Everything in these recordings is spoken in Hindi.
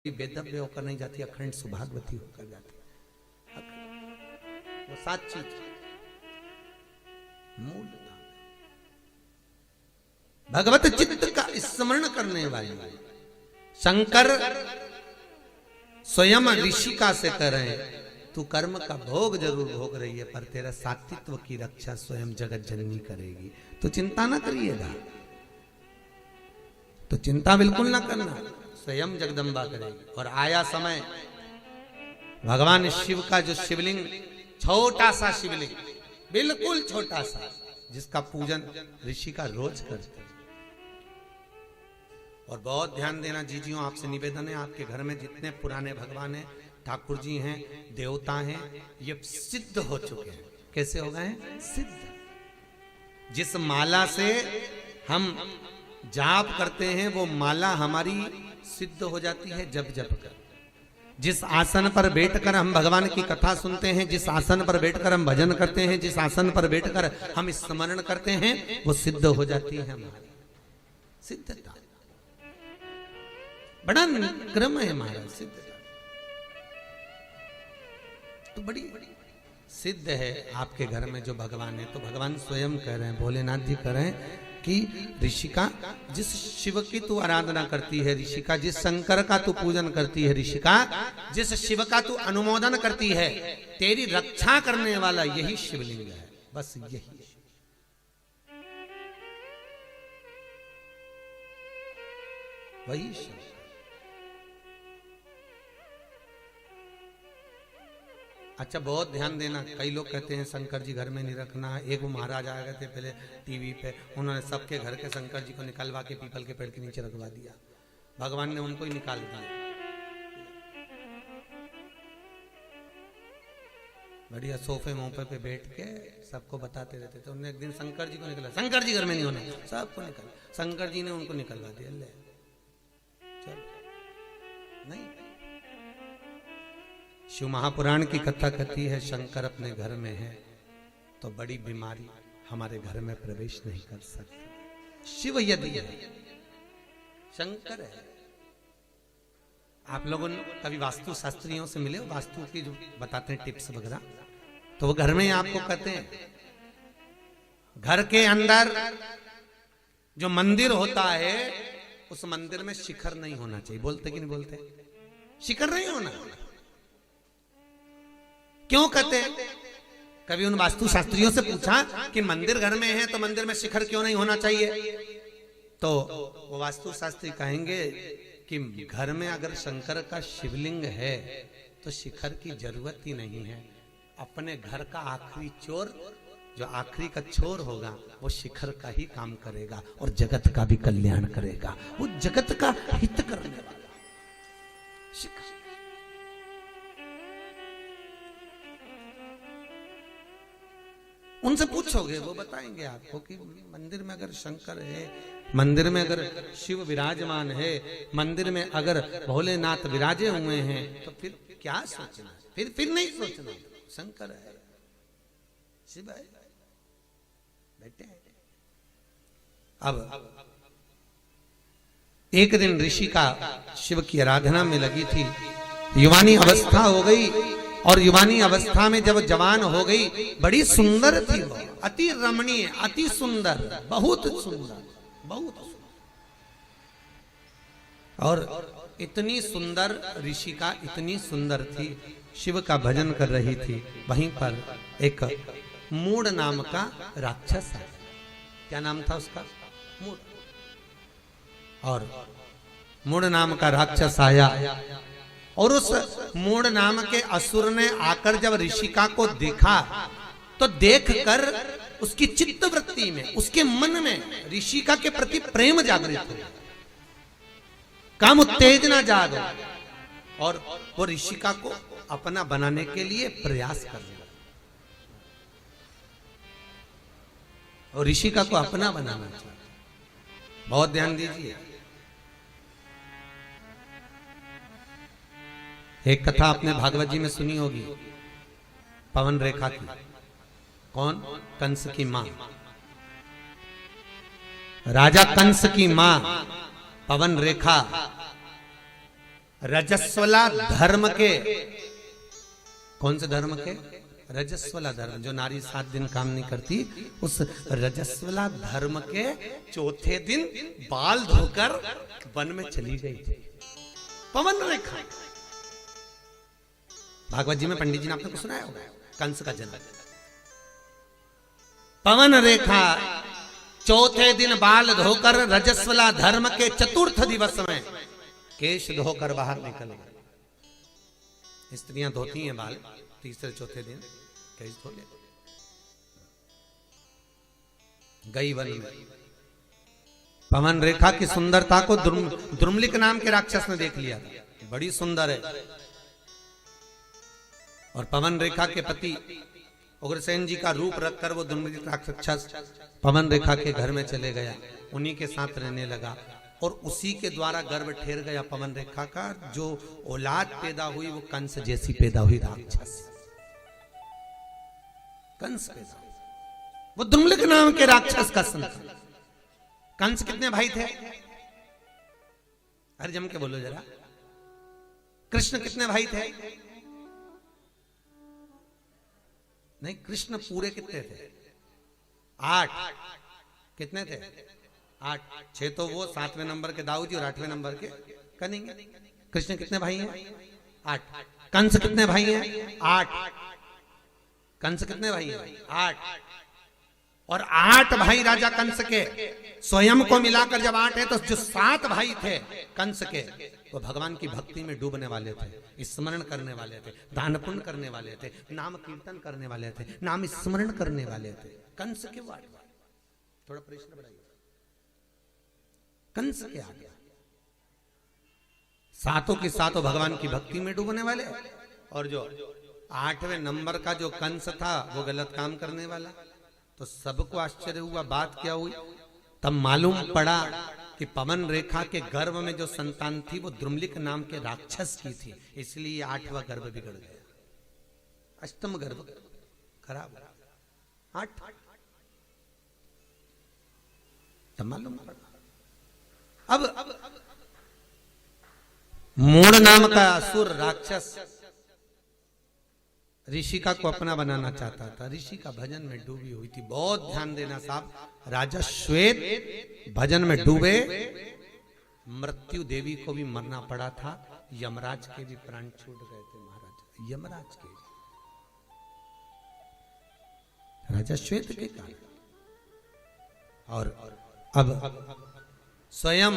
वेदव्य होकर नहीं जाती, अखंड सुभागवती होकर जाती। वो 7 चीज मूल भगवत चित्त का स्मरण करने वाली शंकर स्वयं ऋषिका से कह रहे हैं, तू कर्म का भोग जरूर भोग रही है पर तेरा सात्वित्व की रक्षा स्वयं जगत जननी करेगी, तो चिंता ना करिएगा, तो चिंता बिल्कुल ना करना, स्वयं जगदम्बा करेगी। और आया समय भगवान शिव का जो शिवलिंग, छोटा सा शिवलिंग, बिल्कुल छोटा सा, जिसका पूजन ऋषि का रोज करते। और बहुत ध्यान देना जीजियों, आपसे निवेदन है, आपके घर में जितने पुराने भगवान हैं, ठाकुर जी हैं, देवता हैं, ये सिद्ध हो चुके हैं। कैसे हो गए हैं? सिद्ध। जिस माला से हम जाप करते हैं वो माला हमारी सिद्ध हो जाती है जब जप कर। जिस आसन पर बैठकर हम भगवान की कथा सुनते हैं, जिस आसन पर बैठकर हम भजन करते हैं, जिस आसन पर बैठकर हम स्मरण करते हैं, वो सिद्ध हो जाती है हमारी सिद्धता। बड़ा क्रम है हमारा सिद्धता, तो बड़ी सिद्ध है आपके घर में जो भगवान है। तो भगवान स्वयं कह रहे हैं, भोलेनाथ जी कह रहे हैं कि ऋषिका, जिस शिव की तू आराधना करती है ऋषिका, जिस शंकर का तू पूजन करती है ऋषिका, जिस शिव का तू अनुमोदन करती है, तेरी रक्षा करने वाला यही शिवलिंग है, बस यही। वही शिव। अच्छा, बहुत ध्यान देना, कई लोग कहते हैं शंकर जी घर में नहीं रखना। एक वो महाराज आ गए थे पहले टीवी पे, उन्होंने सबके घर के शंकर जी को निकलवा के पीपल के पेड़ के नीचे रखवा दिया, भगवान ने उनको ही निकाल दिया। बढ़िया सोफे मोफे पे बैठ के सबको बताते रहते थे। उन्होंने एक दिन शंकर जी को निकला, शंकर जी घर में नहीं होना, सबको निकल, शंकर जी ने उनको निकलवा दिया। ले चल, नहीं, शिव महापुराण की कथा कहती है शंकर अपने घर में है तो बड़ी बीमारी हमारे घर में प्रवेश नहीं कर सकती। शिव यदि है, शंकर है। आप लोगों ने कभी वास्तु शास्त्रियों से मिले, वास्तु की जो बताते हैं टिप्स वगैरह, तो वो घर में ही आपको कहते हैं घर के अंदर जो मंदिर होता है उस मंदिर में शिखर नहीं होना चाहिए। बोलते कि नहीं बोलते? शिखर नहीं होना। क्यों कहते हैं? कभी उन वास्तु शास्त्रियों से पूछा कि मंदिर घर में है तो मंदिर में शिखर क्यों नहीं होना चाहिए? तो वो वास्तु शास्त्री कहेंगे कि घर में अगर शंकर का शिवलिंग है तो शिखर की जरूरत ही नहीं है। अपने घर का आखिरी चोर, जो आखिरी का चोर होगा, वो शिखर का ही काम करेगा और जगत का भी कल्याण करेगा। वो जगत का हित करने वाला शिखर। उनसे पूछोगे वो बताएंगे आपको कि मंदिर में अगर शंकर है, मंदिर में अगर शिव विराजमान है, मंदिर में अगर भोलेनाथ विराजे हुए हैं, तो फिर क्या सोचना? फिर नहीं सोचना, शंकर है, शिव है, बैठे हैं। अब एक दिन ऋषि का शिव की आराधना में लगी थी, युवानी अवस्था हो गई, और युवानी अवस्था में जब जवान हो गई, बड़ी सुंदर थी वो, अति रमणीय, अति सुंदर, बहुत सुंदर, बहुत सुंदर। और इतनी सुंदर ऋषिका, इतनी सुंदर थी, शिव का भजन कर रही थी। वहीं पर एक मूड नाम का राक्षस है। क्या नाम था उसका? मूड। और मूड नाम का राक्षस आया और उस मूड नाम के असुर ने आकर जब ऋषिका को देखा तो देखकर उसकी चित्त वृत्ति में, उसके मन में ऋषिका के प्रति प्रेम जागृत हुआ, काम उत्तेजना जाग, और वो ऋषिका को अपना बनाने के लिए प्रयास कर रहा, और ऋषिका को अपना बनाना चाहिए। बहुत ध्यान दीजिए, एक कथा आपने भागवत जी में सुनी होगी, पवन रेखा की। कौन? कंस की मां, राजा कंस की मां पवन रेखा रजस्वला धर्म के, कौन से धर्म के? रजस्वला धर्म, जो नारी 7 दिन काम नहीं करती, उस रजस्वला धर्म के चौथे दिन बाल धोकर वन में चली गई थी। पवन रेखा, भागवत जी में पंडित जी ने आपने को सुनाया होगा, कंस का जन्म। पवन रेखा चौथे दिन बाल धोकर रजस्वला धर्म के चतुर्थ दिवस में केश धोकर बाहर निकल गए। स्त्रियां धोती हैं बाल तीसरे चौथे दिन, केश धो ले गई वन में। पवन रेखा की सुंदरता को द्रुमलिक नाम के राक्षस ने देख लिया था, बड़ी सुंदर है। और पवन रेखा के पति उग्रसेन जी का रूप रखकर वो द्रुमलिक राक्षस पवन रेखा के घर में चले गया, उन्हीं के साथ रहने लगा और उसी के द्वारा गर्भ ठेर गया पवन रेखा का। जो औलाद पैदा हुई वो कंस जैसी पैदा हुई, राक्षस कंस पैदा हुआ, वो द्रुमलिक नाम के राक्षस का संतान। कंस कितने भाई थे? अरे जम के बोलो जरा। कृष्ण कितने भाई थे? नहीं, कृष्ण पूरे कितने थे? 8। कितने थे? 8। 6 तो वो, 7वें नंबर के दाऊद जी और 8वें नंबर के कनिंग। कृष्ण कितने भाई हैं? 8। कंस कितने भाई हैं? 8। कंस कितने भाई हैं? 8। और 8 भाई राजा कंस के स्वयं को मिलाकर जब 8 है, तो जो 7 भाई थे कंस के, वो भगवान की भक्ति में डूबने वाले थे, स्मरण करने वाले थे, दान पुण्य करने वाले थे, नाम कीर्तन करने वाले थे, नाम स्मरण करने वाले थे। कंस के 8 भाई, थोड़ा प्रश्न बढ़ाइए, कंस के आ गया। 7 के 7 भगवान की भक्ति में डूबने वाले, और जो 8वें नंबर का जो कंस था वो गलत काम करने वाला। तो सबको आश्चर्य हुआ, बात क्या हुई? तब मालूम पड़ा कि पवन रेखा के गर्भ में जो संतान थी वो द्रुमलिक नाम के राक्षस की थी, इसलिए 8वां गर्भ बिगड़ गया, अष्टम गर्भ खराब। 8 तब मालूम पड़ा। अब मूड नाम का असुर राक्षस ऋषिका को अपना बनाना चाहता था, ऋषिका भजन में डूबी हुई थी। बहुत ध्यान देना साहब, राजा श्वेत भजन में डूबे, मृत्यु देवी को भी मरना पड़ा था, यमराज के भी प्राण छूट गए थे महाराज, यमराज के, राजा श्वेत के कारण। और अब स्वयं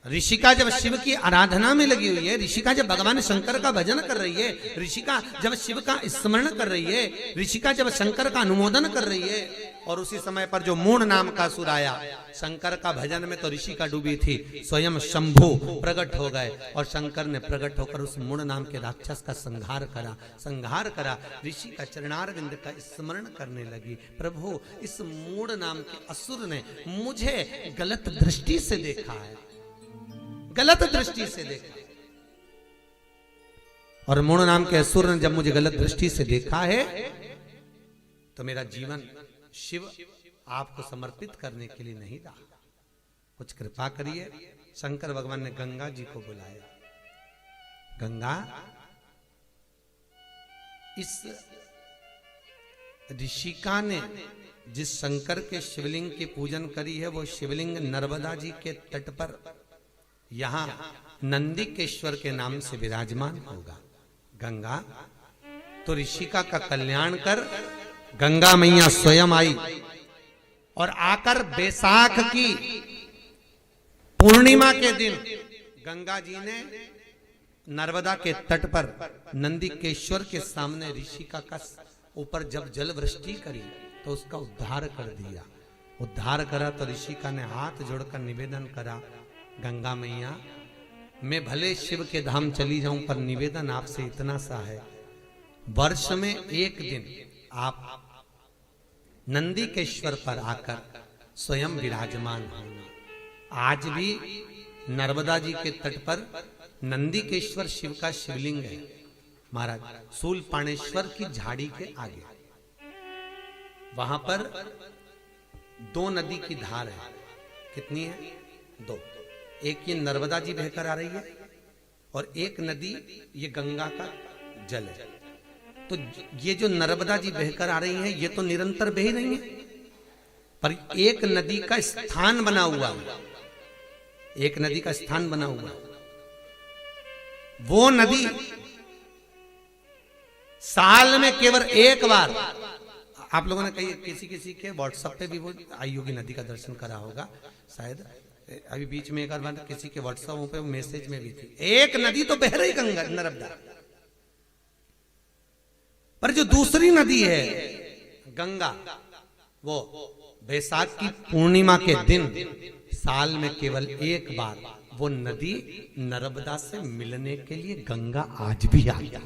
ऋषिका जब शिव की आराधना में लगी हुई है, ऋषिका जब भगवान शंकर का भजन कर रही है, ऋषिका जब शिव का स्मरण कर रही है, ऋषिका जब शंकर का अनुमोदन कर रही है, और उसी समय पर जो मूढ़ नाम का असुर आया शंकर का भजन में, तो ऋषिका डूबी थी, स्वयं शंभु प्रकट हो गए और शंकर ने प्रकट होकर उस मूढ़ नाम के राक्षस का संहार करा। ऋषि का चरणारविंद का स्मरण करने लगी, प्रभु इस मूढ़ नाम के असुर ने मुझे गलत दृष्टि से देखा है, गलत दृष्टि से देखा, और मूढ़ नाम के असुर ने जब मुझे गलत दृष्टि से देखा है, तो मेरा जीवन शिव आपको समर्पित करने के लिए नहीं रहा, कुछ कृपा करिए। शंकर भगवान ने गंगा जी को बुलाया, गंगा इस ऋषिका ने जिस शंकर के शिवलिंग की पूजन करी है, वो शिवलिंग नर्मदा जी के तट पर यहां नंदिकेश्वर के नाम से विराजमान होगा। गंगा तो ऋषिका का कल्याण कर, गंगा मैया स्वयं आई और आकर बैसाख की पूर्णिमा के दिन गंगा जी ने नर्मदा के तट पर नंदिकेश्वर के सामने ऋषिका का ऊपर जब जल वृष्टि करी तो उसका उद्धार कर दिया। उद्धार करा तो ऋषिका ने हाथ जोड़कर निवेदन करा, गंगा मैया मैं भले शिव के धाम चली जाऊं, पर निवेदन आपसे इतना सा है, वर्ष में एक दिन आप नंदिकेश्वर पर आकर स्वयं विराजमान होना। आज भी नर्मदा जी के तट पर नंदिकेश्वर शिव का शिवलिंग है महाराज, शूलपाणेश्वर की झाड़ी के आगे। वहां पर 2 नदी की धार है, कितनी है? 2। एक ये नर्मदा जी बहकर आ रही है और एक नदी ये गंगा का जल है। तो ये जो नर्मदा जी बहकर आ रही हैं ये तो निरंतर बह रही हैं, पर एक नदी का स्थान बना हुआ है, एक नदी का स्थान बना हुआ है। वो नदी साल में केवल एक बार, आप लोगों ने कहीं किसी के व्हाट्सएप पे भी वो आई होगी, नदी का दर्शन करा होगा शायद, अभी बीच में एक बार किसी के व्हाट्सएप पे मैसेज में भी थी। एक नदी तो बह रही गंगा नर्मदा, पर जो दूसरी नदी है गंगा, वो बैसाख की पूर्णिमा के दिन साल में केवल एक बार वो नदी नर्मदा से मिलने के लिए गंगा आज भी आती है,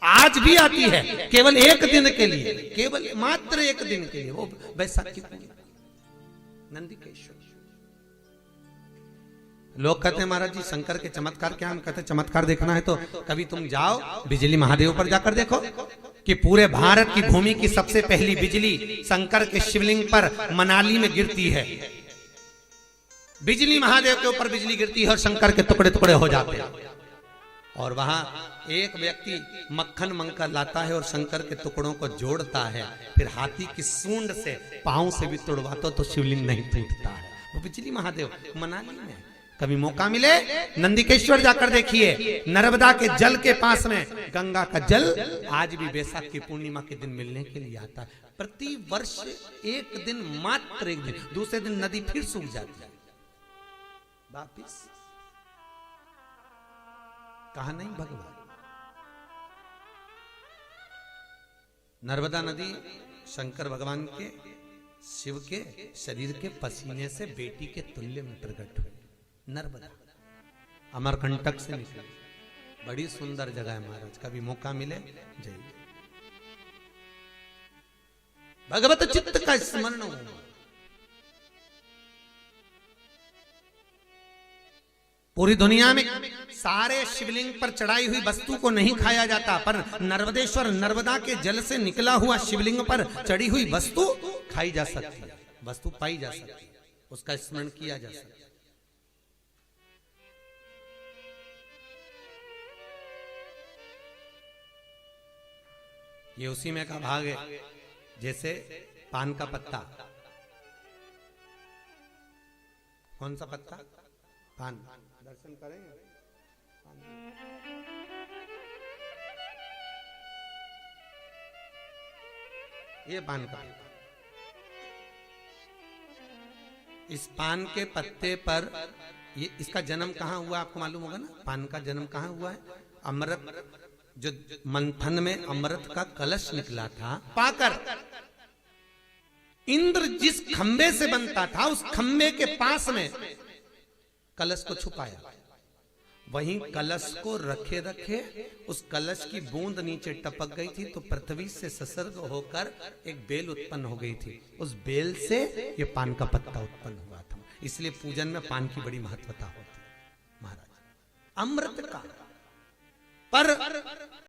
आज भी आती है, केवल एक दिन के लिए, केवल मात्र एक दिन के लिए, वो बैसाख की पूर्णिमा नंदिकेश्वर। लोग कहते हैं महाराज जी शंकर के चमत्कार क्या? हम कहते हैं चमत्कार देखना है तो कभी तुम जाओ बिजली महादेव पर जाकर देखो कि पूरे भारत की भूमि की सबसे पहली बिजली शंकर के शिवलिंग पर मनाली में गिरती है। बिजली महादेव के ऊपर बिजली गिरती है और शंकर के टुकड़े टुकड़े हो जाते हैं, और वहां एक व्यक्ति मक्खन मंका लाता है और शंकर के टुकड़ों को जोड़ता है, फिर हाथी की सूंड से पांव से भी तोड़वाता तो शिवलिंग नहीं टूटता है। वो बिजली महादेव मनाली में। कभी मौका मिले नंदिकेश्वर जाकर देखिए, नर्मदा के जल के पास में गंगा का जल आज भी बैसाख की पूर्णिमा के दिन मिलने के लिए आता है। प्रति वर्ष एक दिन, मात्र एक दिन, दूसरे दिन नदी फिर सूख जाती है वापिस। कहा नहीं भगवान? नर्मदा नदी शंकर भगवान के, शिव के शरीर के पसीने से बेटी के तुल्य में प्रकट हुई। नर्मदा अमरकंटक से निकली, बड़ी सुंदर जगह है महाराज, कभी मौका मिले जाइए। भगवत चित्त का स्मरण हो। पूरी दुनिया में सारे शिवलिंग पर चढ़ाई हुई वस्तु को नहीं खाया जाता, पर नर्मदेश्वर नर्मदा के जल से निकला हुआ शिवलिंग पर चढ़ी हुई वस्तु खाई जा सकती है, वस्तु पाई जा सकती है, उसका स्मरण किया जा सकता है। ये उसी में का भाग है, जैसे पान का पत्ता, कौन सा पत्ता? पान। दर्शन करेंगे। ये पान का पत्ता, इस पान के पत्ते पर ये, इसका जन्म कहाँ हुआ आपको मालूम होगा ना? पान का जन्म कहाँ हुआ है? अमृत, जो मंथन में अमृत का कलश निकला था पाकर, इंद्र जिस खंबे से बनता था उस खंबे के पास में कलश को छुपाया, वहीं कलश को रखे रखे उस कलश की बूंद नीचे टपक गई थी, तो पृथ्वी से संसर्ग होकर एक बेल उत्पन्न हो गई थी, उस बेल से ये पान का पत्ता उत्पन्न हुआ था। इसलिए पूजन में पान की बड़ी महत्वता होती है महाराज, अमृत का। पर